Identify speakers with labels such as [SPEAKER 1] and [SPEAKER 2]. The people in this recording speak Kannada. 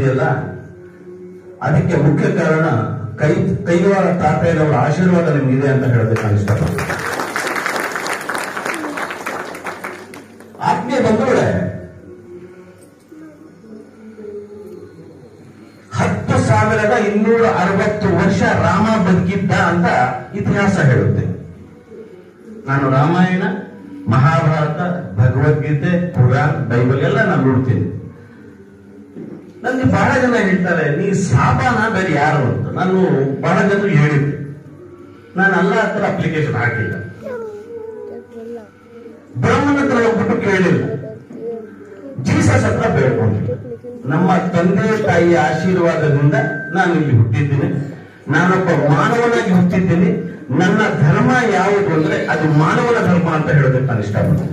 [SPEAKER 1] ಇದೆಯಲ್ಲ, ಅದಕ್ಕೆ ಮುಖ್ಯ ಕಾರಣ ಕೈವಾರ ತಾತಯ್ಯನವರ ಆಶೀರ್ವಾದ ನಿಮ್ಗಿದೆ ಅಂತ ಹೇಳೋದಕ್ಕೆ ನಾನು ಇಷ್ಟಪಡ್ತೀನಿ. ಆತ್ಮೀಯ ಬಂಧುಗಳೇ, 10,260 ವರ್ಷ ರಾಮ ಬದುಕಿದ್ದ ಅಂತ ಇತಿಹಾಸ ಹೇಳುತ್ತೆ. ನಾನು ರಾಮಾಯಣ, ಮಹಾಭಾರತ, ಭಗವದ್ಗೀತೆ, ಪುರಾಣ, ಬೈಬಲ್ ಎಲ್ಲ ನಾನು ನೋಡ್ತೀನಿ. ನನಗೆ ಬಹಳ ಜನ ಹೇಳ್ತಾರೆ, ನೀ ಸಾಬಾನ ಬೇರೆ ಯಾರು ಅಂತ. ನಾನು ಬಹಳ ಜನ ಹೇಳಿದ್ದೆ, ನಾನು ಅಲ್ಲ ಹತ್ರ ಅಪ್ಲಿಕೇಶನ್ ಹಾಕಿಲ್ಲ, ಬ್ರಹ್ಮನ ಹತ್ರ ಹೋಗ್ಬಿಟ್ಟು ಕೇಳಿಲ್ಲ, ಜೀಸಸ್ ಹತ್ರ ಬೇಡ್ಕೊಂಡಿಲ್ಲ. ನಮ್ಮ ತಂದೆ ತಾಯಿಯ ಆಶೀರ್ವಾದದಿಂದ ನಾನು ಇಲ್ಲಿ ಹುಟ್ಟಿದ್ದೀನಿ. ನಾನೊಬ್ಬ ಮಾನವನಾಗಿ ಹುಟ್ಟಿದ್ದೀನಿ. ನನ್ನ ಧರ್ಮ ಯಾವುದು ಅಂದ್ರೆ ಅದು ಮಾನವನ ಧರ್ಮ ಅಂತ ಹೇಳೋದಕ್ಕೆ ನಾನು ಇಷ್ಟಪಡ್ತೀನಿ.